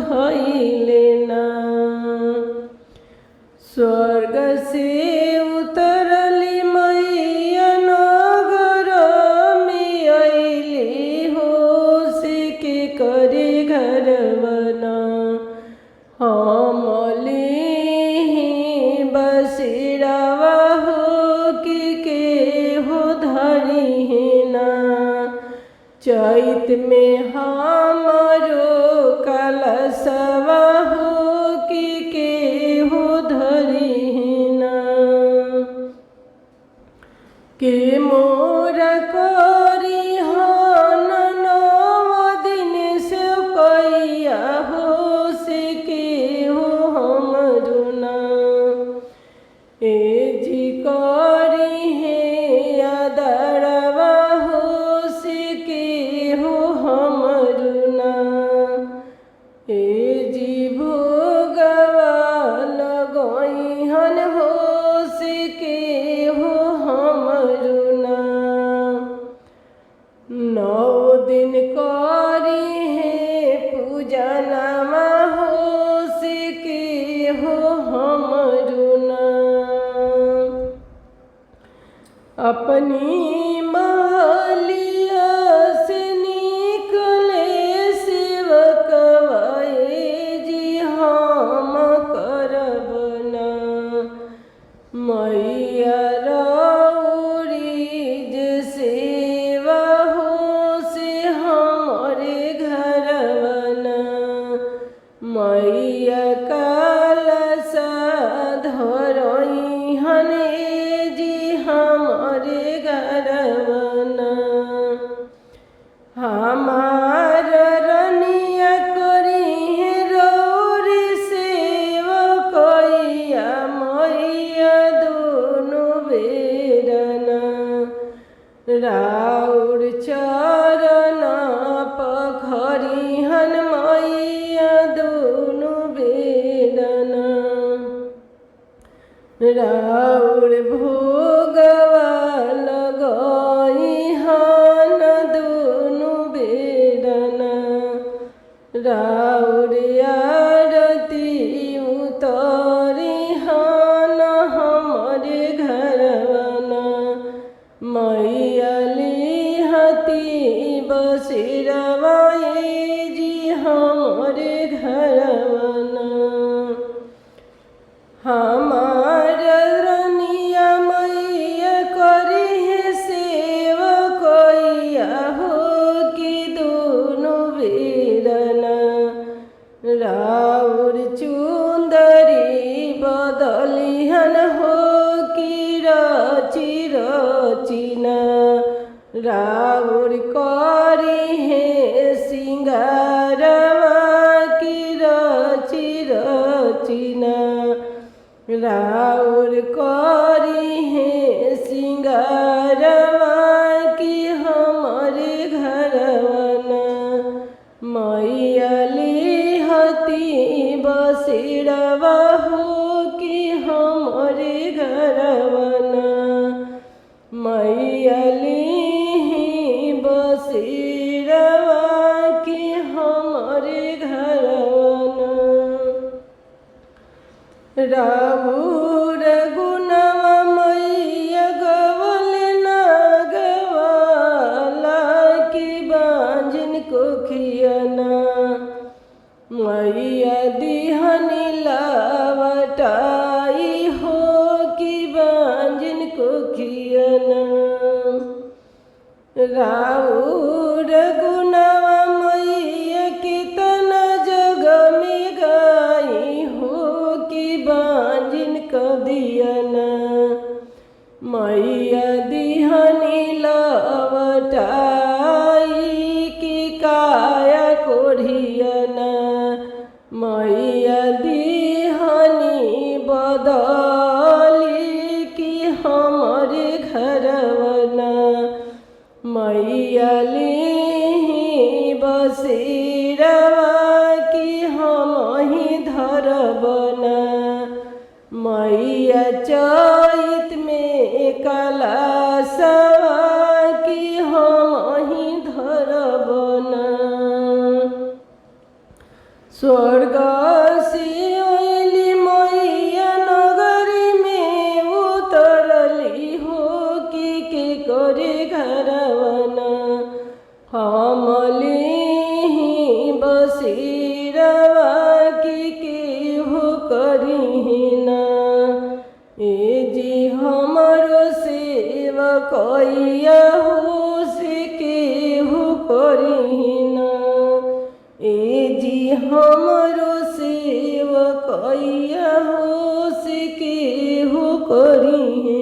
भइले ना। स्वर्ग से उतरली मैया नगर में अइली हो से के करे घरवना। हमली बसिरावा हो के हो धरी है ना। चैत में हमरो कलशवा हो के हो धरी है ना। के मोरा करी हन 9 दिन से कैया हो से के हो हमरो ना। ए जी करी है आदरवा हो से के हो हमरो ना। ए जी भोगवा लगइहन हो से के हो हमरो ना। 9 दिन करी है पूजनमा हो से के हो हमरो ना। अपनी महलिया से निकले सेवकवा ए जी हम करब ना। मैया रउरी जे सेवा हो से हमरे घरवना। मैया कलशा धरइहन ए जी हमरे घरवना। हमार रनिया करी है रउरी सेवा कैया मैया दोनों बेरना। राउर चरण पखरिहन मैया दोनों बेरना। राउर भोगवा लगइहन दोनों बेरना। राउर आरती उतरिहन हमरे घरवना। मैया लिहती बसिरवा ए जी हमरे घरवना। हमार रनिया मैया करी है सेवा कैया हो कि दोनों बेरना। राउर चुंदरी बदलिहन हो कि रची रचिना। राउर करी है सिंगारवा कि रची रचिना। राउर करी है सिंगारवा कि हमरे घरवना। मैया लिहती बसिरवा हो कि हमरे घरवना। मैया लिही बसिरवा कि हमरे घरवना। राउर गुणवा मैया गवल ना गवाला कि बांझिन को खियना। मैया दिहनी लावटाई हो कि बांझिन को खियना। राउर गुणवा मैया कितना जग में गाई हो कि बांझिन क दियना। मैया दिहनी लवटाई कि काया कोढ़ियना। मैया दिहनी बदली कि हमरे घरवना। मैया लिही बसिरवा कि हमही धरबना। मैया चैत में कलशवा कि हमही धरबना। स्वर्ग से अइली मैया नगरी में उतरली हो के करे घरवना हमली बसेरवा के हो करीना ए जी हमरो सेवा कैया हो से के हो करीना ए जी हमरो सेवा कैया हो से के हो करीना।